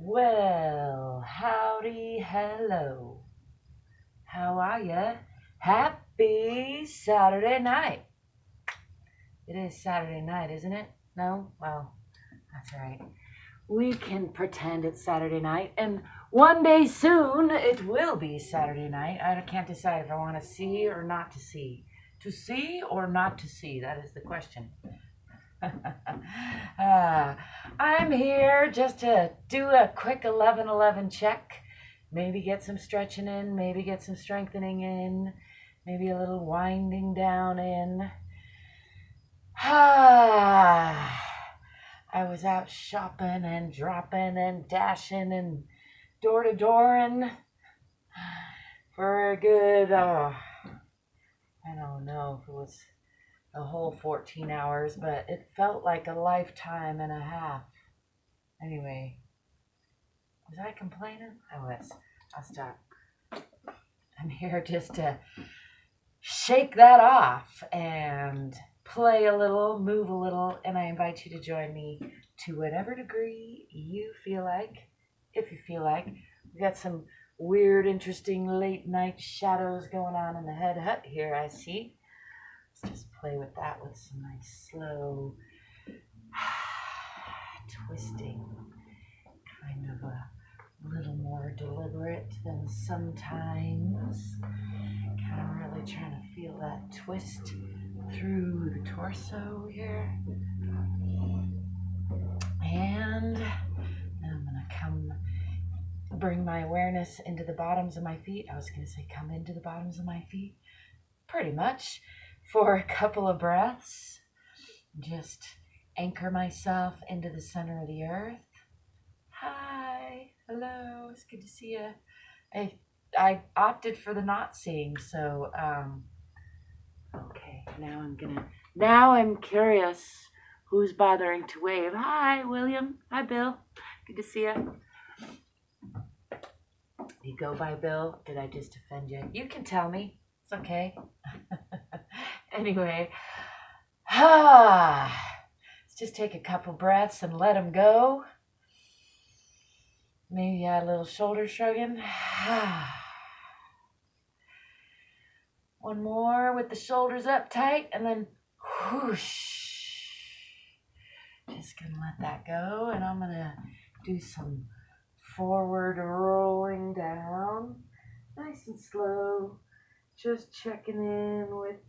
Well, howdy, hello. How are ya? Happy Saturday night. It is Saturday night, isn't it? No? Well, that's all right. We can pretend it's Saturday night, and one day soon it will be Saturday night. I can't decide if I want to see or not to see. To see or not to see, that is the question. I'm here just to do a quick 11-11 check. Maybe get some stretching in, maybe get some strengthening in, maybe a little winding down in. I was out shopping and dropping and dashing and door to door and for a good, I don't know if it was a whole 14 hours, but it felt like a lifetime and a half. Anyway, was I complaining? I was. I'll stop. I'm here just to shake that off and play a little, move a little, and I invite you to join me to whatever degree you feel like, if you feel like. We've got some weird, interesting late night shadows going on in the Head Hutt here, I see. Let's just play with that with some nice slow twisting, kind of a little more deliberate than sometimes. Kind of really trying to feel that twist through the torso here. And I'm going to bring my awareness into the bottoms of my feet. I was going to say come into the bottoms of my feet. Pretty much. For a couple of breaths. Just anchor myself into the center of the earth. Hi. Hello. It's good to see you. I opted for the not seeing, so okay, now I'm curious who's bothering to wave. Hi, William. Hi, Bill. Good to see you. You go by Bill? Did I just offend you? You can tell me. It's okay. Anyway, let's just take a couple breaths and let them go. Maybe a little shoulder shrugging. One more with the shoulders up tight, and then whoosh. Just gonna let that go, and I'm gonna do some forward rolling down, nice and slow, just checking in with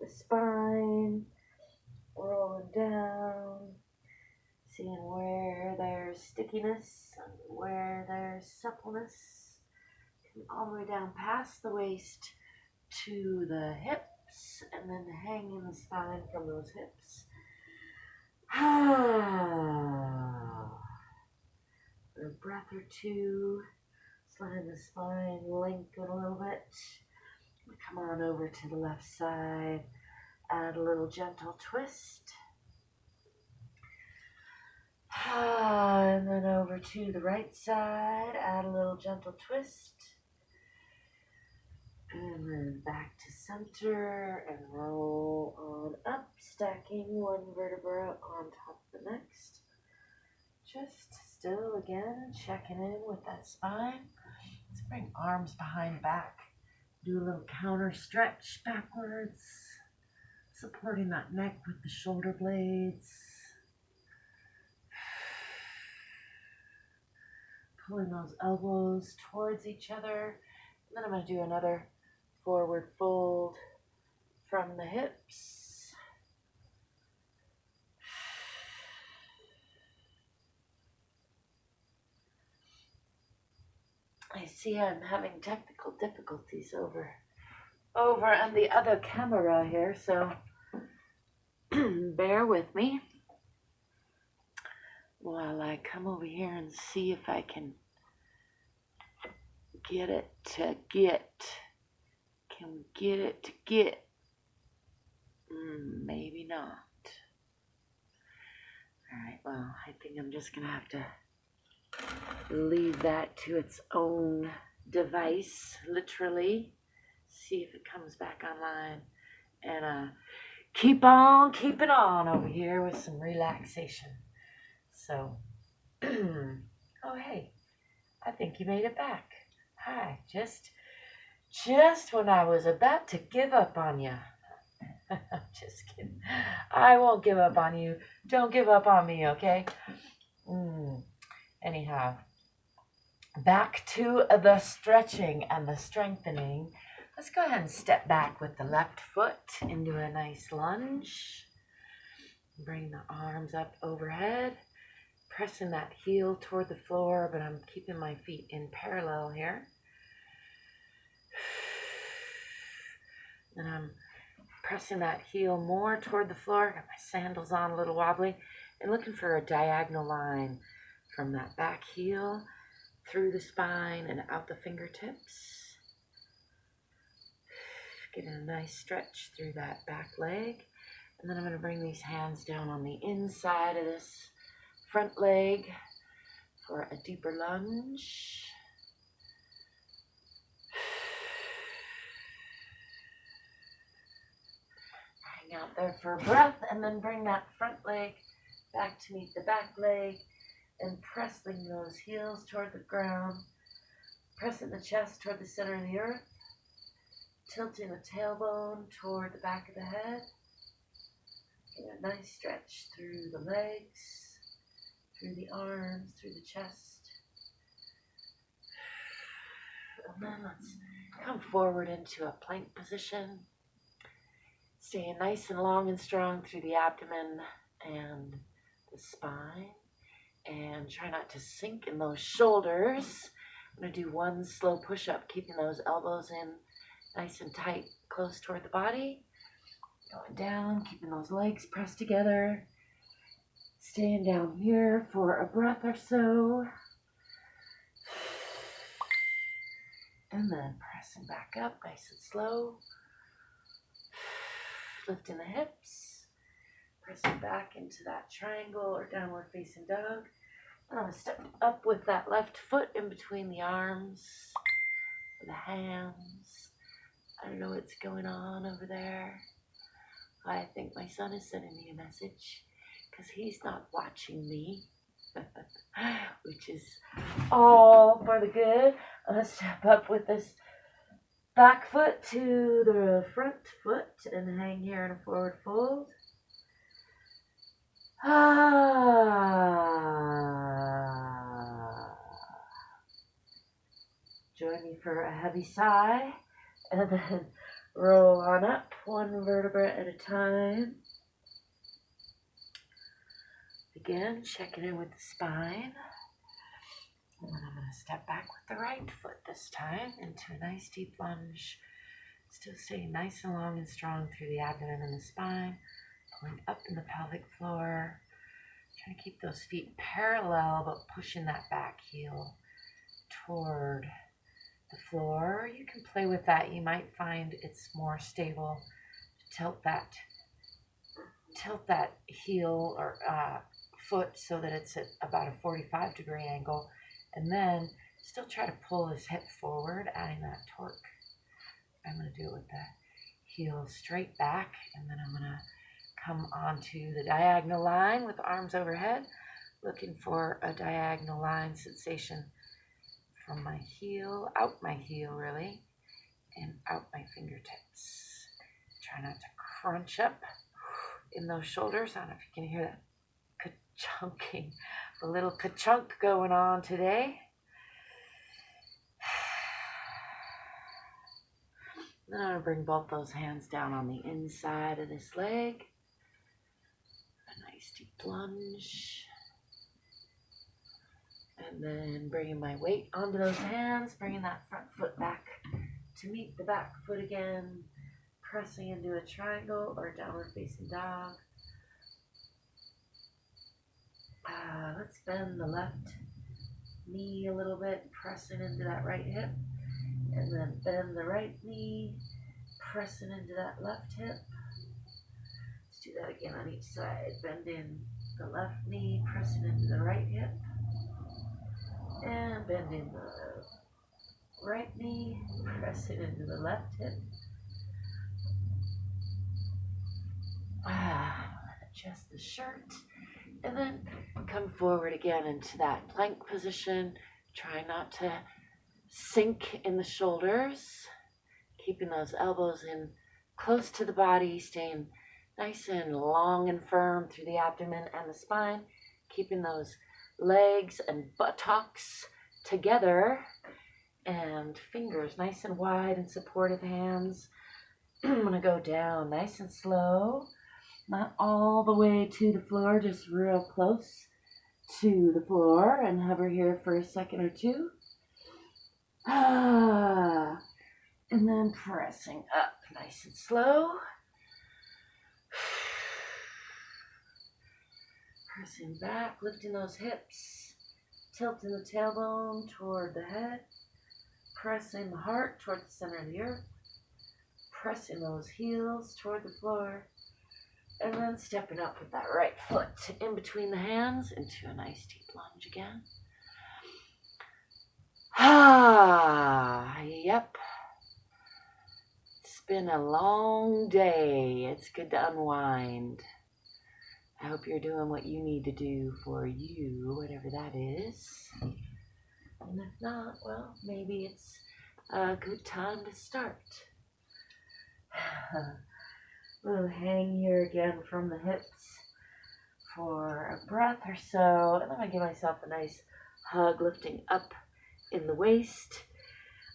the spine, rolling down, seeing where there's stickiness and where there's suppleness, all the way down past the waist to the hips, and then hanging the spine from those hips. For a breath or two, just letting the spine lengthen a little bit. Come on over to the left side, add a little gentle twist. And then over to the right side, add a little gentle twist. And then back to center and roll on up, stacking one vertebra on top of the next. Just still again, checking in with that spine. Let's bring arms behind back. Do a little counter stretch backwards, supporting that neck with the shoulder blades. Pulling those elbows towards each other. And then I'm going to do another forward fold from the hips. I see I'm having technical difficulties over on the other camera here, so bear with me while I come over here and see if I can get it to get. Can we get it to get? Maybe not. Alright, well, I think I'm just going to have to leave that to its own device, literally. See if it comes back online. And keep on keeping on over here with some relaxation. So, Oh, hey, I think you made it back. Hi, just when I was about to give up on you. Just kidding. I won't give up on you. Don't give up on me, okay? Anyhow, back to the stretching and the strengthening. Let's go ahead and step back with the left foot into a nice lunge. Bring the arms up overhead, pressing that heel toward the floor, but I'm keeping my feet in parallel here. And I'm pressing that heel more toward the floor. Got my sandals on, a little wobbly, and looking for a diagonal line from that back heel through the spine and out the fingertips. Getting a nice stretch through that back leg. And then I'm going to bring these hands down on the inside of this front leg for a deeper lunge. Hang out there for a breath, and then bring that front leg back to meet the back leg, and pressing those heels toward the ground, pressing the chest toward the center of the earth, tilting the tailbone toward the back of the head. Get a nice stretch through the legs, through the arms, through the chest. And then let's come forward into a plank position. Staying nice and long and strong through the abdomen and the spine. And try not to sink in those shoulders. I'm going to do one slow push-up, keeping those elbows in nice and tight, close toward the body. Going down, keeping those legs pressed together. Staying down here for a breath or so. And then pressing back up, nice and slow. Lifting the hips. Pressing back into that triangle or downward facing dog. And I'm going to step up with that left foot in between the arms, the hands. I don't know what's going on over there. I think my son is sending me a message because he's not watching me, which is all for the good. I'm going to step up with this back foot to the front foot and hang here in a forward fold. Join me for a heavy sigh, and then roll on up one vertebra at a time. Again, checking in with the spine. And then I'm going to step back with the right foot this time into a nice deep lunge. Still staying nice and long and strong through the abdomen and the spine. Pulling up in the pelvic floor. Trying to keep those feet parallel, but pushing that back heel toward the floor. You can play with that. You might find it's more stable to tilt that heel or foot so that it's at about a 45-degree angle, and then still try to pull his hip forward, adding that torque. I'm going to do it with the heel straight back, and then I'm going to come onto the diagonal line with arms overhead, looking for a diagonal line sensation from my heel, out my heel really, and out my fingertips. Try not to crunch up in those shoulders. I don't know if you can hear that ka-chunking, a little ka-chunk going on today. Then I'm going to bring both those hands down on the inside of this leg. A nice deep lunge. And then bringing my weight onto those hands, bringing that front foot back to meet the back foot again. Pressing into a triangle or downward facing dog. Let's bend the left knee a little bit, pressing into that right hip. And then bend the right knee, pressing into that left hip. Let's do that again on each side. Bend in the left knee, pressing into the right hip. And bend in the right knee, pressing into the left hip. Adjust the shirt. And then come forward again into that plank position. Try not to sink in the shoulders. Keeping those elbows in close to the body, staying nice and long and firm through the abdomen and the spine. Keeping those legs and buttocks together. And fingers nice and wide and supportive hands. I'm going to go down nice and slow. Not all the way to the floor, just real close to the floor, and hover here for a second or two. And then pressing up nice and slow. Pressing back, lifting those hips, tilting the tailbone toward the head, pressing the heart toward the center of the earth, pressing those heels toward the floor. And then stepping up with that right foot in between the hands into a nice deep lunge again. Yep. It's been a long day. It's good to unwind. I hope you're doing what you need to do for you, whatever that is. And if not, well, maybe it's a good time to start. We'll hang here again from the hips for a breath or so, and then I give myself a nice hug, lifting up in the waist,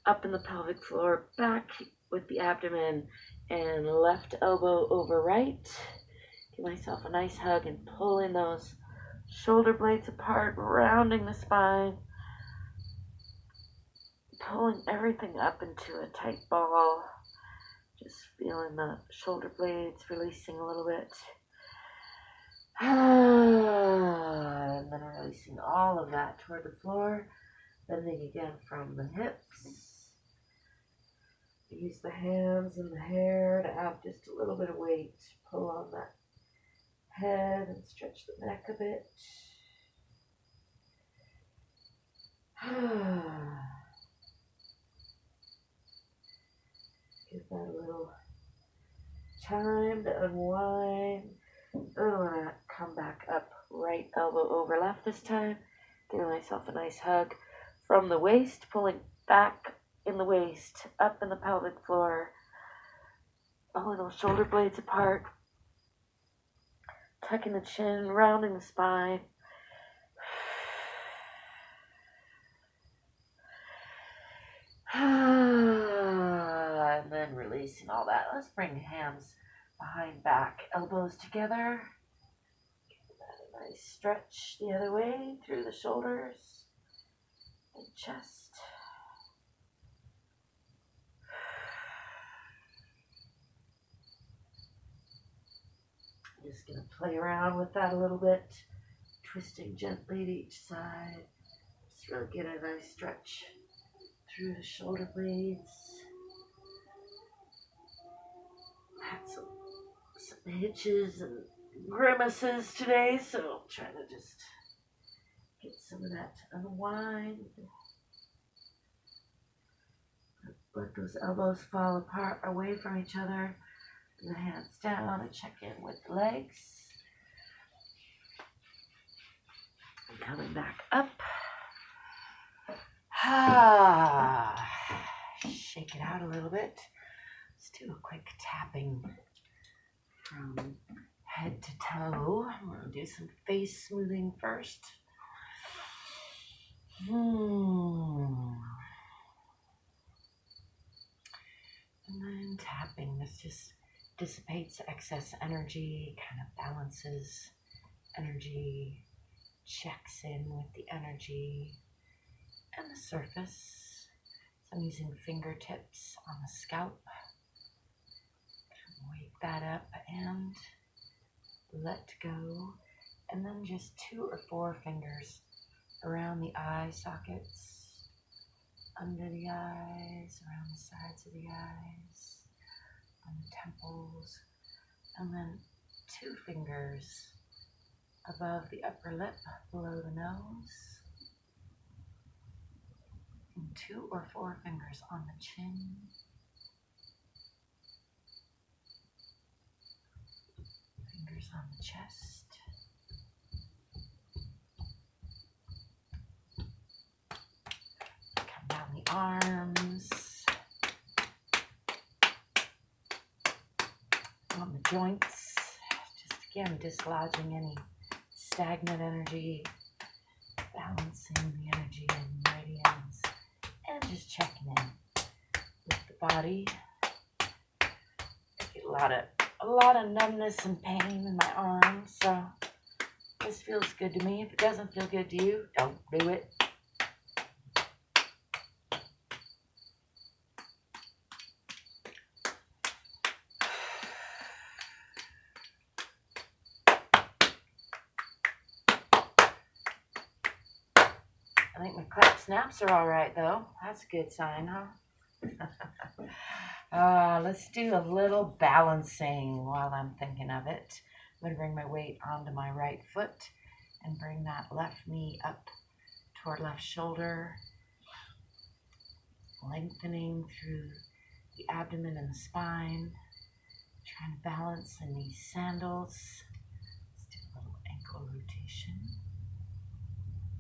up in the pelvic floor, back with the abdomen, and left elbow over right. Give myself a nice hug and pulling those shoulder blades apart, rounding the spine, pulling everything up into a tight ball. Just feeling the shoulder blades releasing a little bit. And then releasing all of that toward the floor. Bending again from the hips. Use the hands and the hair to add just a little bit of weight. Pull on that head and stretch the neck a bit. Give that a little time to unwind. I'm going to come back up, right elbow over left this time. Giving myself a nice hug from the waist, pulling back in the waist, up in the pelvic floor. Pulling those shoulder blades apart. Tucking the chin, rounding the spine. And then releasing all that. Let's bring hands behind back, elbows together. Give that a nice stretch the other way through the shoulders and chest. Just going to play around with that a little bit, twisting gently to each side. Just really get a nice stretch through the shoulder blades. Had some hitches and grimaces today, so I'm trying to just get some of that to unwind. Let those elbows fall apart away from each other. And the hands down and check in with the legs. And coming back up. Shake it out a little bit. Let's do a quick tapping from head to toe. I'm going to do some face smoothing first. And then tapping. This just dissipates excess energy, kind of balances energy, checks in with the energy and the surface. So I'm using fingertips on the scalp. Wake that up and let go. And then just 2 or 4 fingers around the eye sockets, under the eyes, around the sides of the eyes, on the temples, and then 2 fingers above the upper lip, below the nose, and 2 or 4 fingers on the chin, fingers on the chest, arms, on the joints, just again dislodging any stagnant energy, balancing the energy in meridians, and just checking in with the body. I get a lot of numbness and pain in my arms, so this feels good to me. If it doesn't feel good to you, don't do it. I think my clap snaps are all right, though. That's a good sign, huh? Let's do a little balancing while I'm thinking of it. I'm going to bring my weight onto my right foot and bring that left knee up toward left shoulder, lengthening through the abdomen and the spine, trying to balance in these sandals. Let's do a little ankle rotation.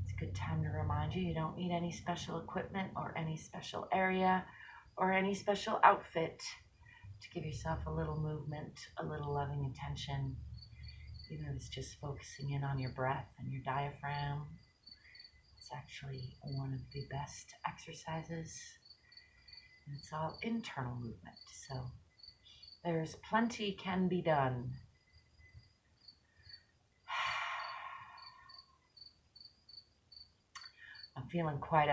It's a good time to remind you don't need any special equipment or any special area or any special outfit to give yourself a little movement, a little loving attention. Even if it's just focusing in on your breath and your diaphragm. It's actually one of the best exercises. And it's all internal movement, so there's plenty can be done. I'm feeling quite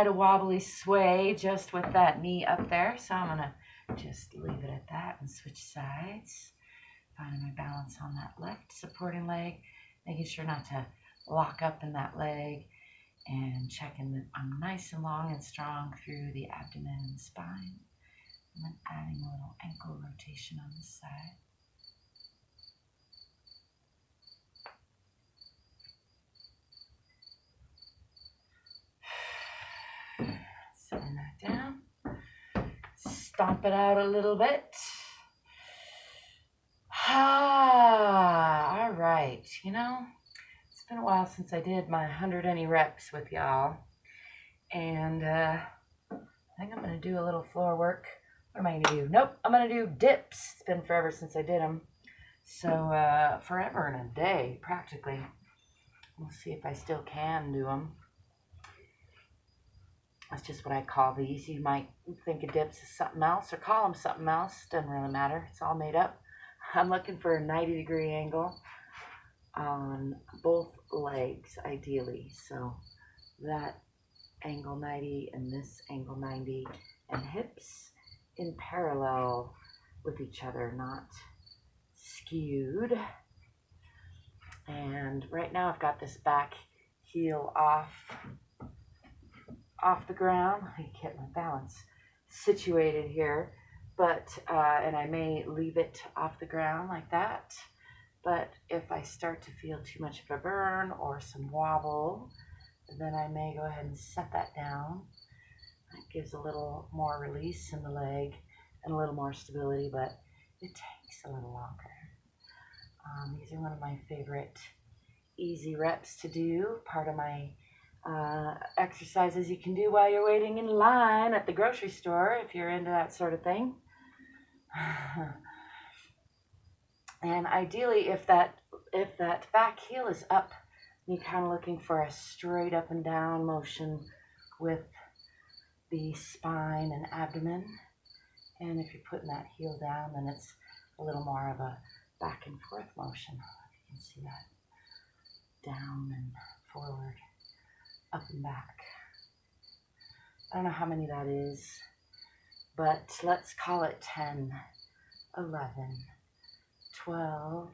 a wobbly sway just with that knee up there, so I'm gonna just leave it at that and switch sides. Finding my balance on that left supporting leg, making sure not to lock up in that leg, and checking that I'm nice and long and strong through the abdomen and the spine. And then adding a little ankle rotation on this side. Setting that down. Stomp it out a little bit. All right. It's been a while since I did my 100 any reps with y'all. And I think I'm going to do a little floor work. What am I going to do? Nope, I'm going to do dips. It's been forever since I did them. So forever and a day, practically. We'll see if I still can do them. That's just what I call these. You might think of dips as something else or call them something else. Doesn't really matter. It's all made up. I'm looking for a 90-degree angle on both legs, ideally. So that angle 90 and this angle 90, and hips in parallel with each other, not skewed. And right now I've got this back heel off the ground. I get my balance situated here, but and I may leave it off the ground like that. But if I start to feel too much of a burn or some wobble, then I may go ahead and set that down. That gives a little more release in the leg and a little more stability, but it takes a little longer. These are one of my favorite easy reps to do. Part of my exercises you can do while you're waiting in line at the grocery store, if you're into that sort of thing. And ideally, if that back heel is up, you're kind of looking for a straight up and down motion with the spine and abdomen. And if you're putting that heel down, then it's a little more of a back and forth motion. You can see that down and forward, up and back. I don't know how many that is, but let's call it 10, 11, 12,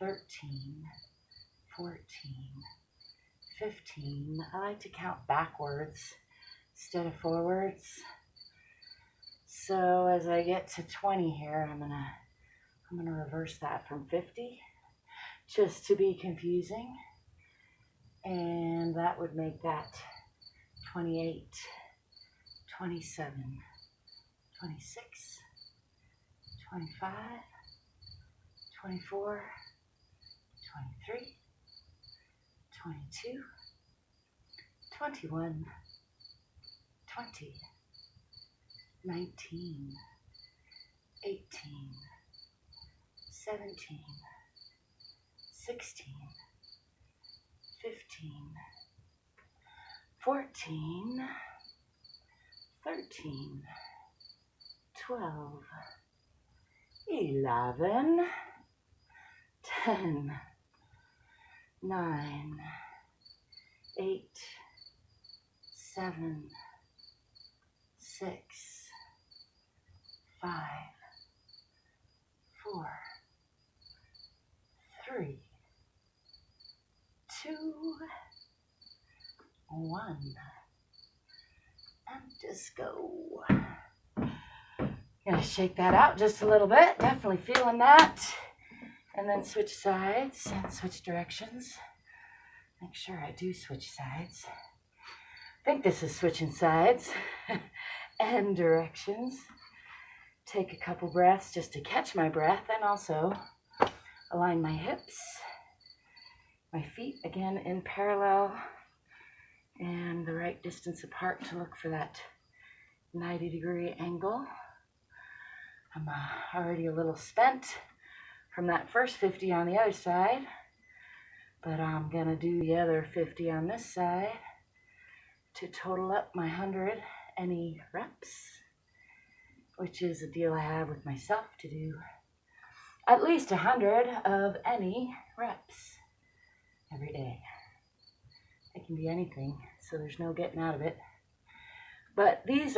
13, 14, 15. I like to count backwards instead of forwards. So as I get to 20 here, I'm gonna reverse that from 50, just to be confusing. And that would make that 28, 27, 26, 25, 24, 23, 22, 21, 20, 19, 18, 17, 16, 15, 14, 13, 12, 11, 10, 9, 8, 7, 6, 5, 4, 3, 2, 1, and disco. Gonna shake that out just a little bit. Definitely feeling that. And then switch sides and switch directions. Make sure I do switch sides. I think this is switching sides and directions. Take a couple breaths just to catch my breath and also align my hips. My feet again in parallel and the right distance apart to look for that 90-degree angle. I'm already a little spent from that first 50 on the other side, but I'm gonna do the other 50 on this side to total up my 100 any reps, which is a deal I have with myself to do at least 100 of any reps every day. It can be anything, so there's no getting out of it. But these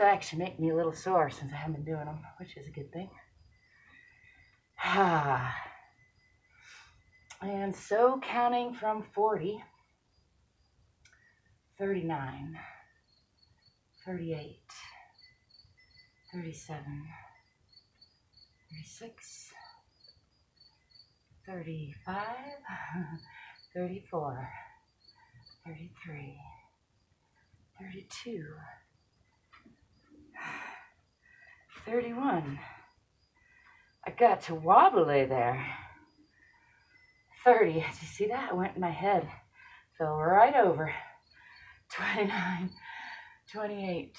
actually make me a little sore since I haven't been doing them, which is a good thing. And so counting from 40, 39, 38, 37, 36, 35, 34, 33, 32, 31. I got to wobbly there. 30. Did you see that? It went in my head. Fell right over. 29, 28,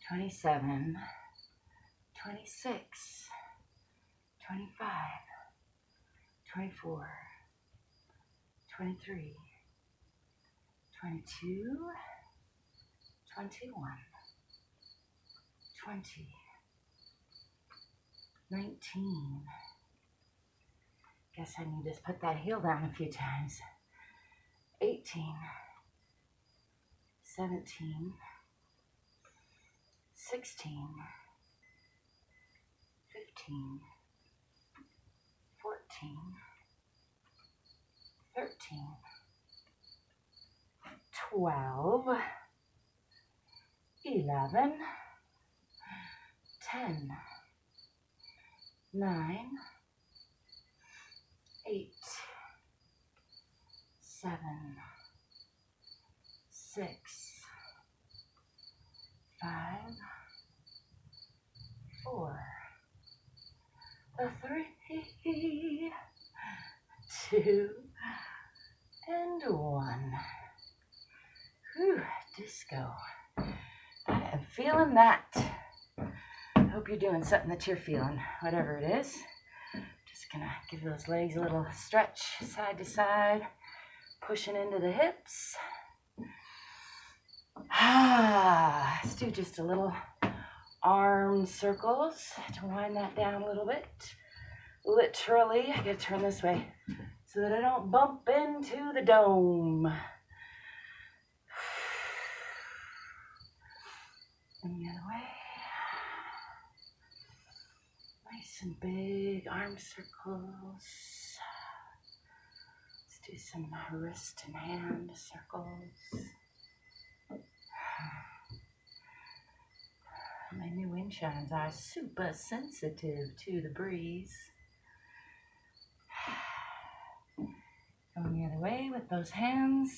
27, 26, 25, 24, 23, 22, 21, 20, 19. Guess I need to put that heel down a few times. 18, 17, 16, 15, 14, 13, 12, 11, 10, 9, 8, 7, 6, 5, 4, 3, 2, and 1. Whew, disco. I am feeling that. I hope you're doing something that you're feeling, whatever it is. Just gonna give those legs a little stretch side to side, pushing into the hips. Let's do just a little arm circles to wind that down a little bit. Literally, I gotta turn this way so that I don't bump into the dome. And the other way. Nice and big arm circles. Let's do some wrist and hand circles. My new wind chimes are super sensitive to the breeze. Going the other way with those hands.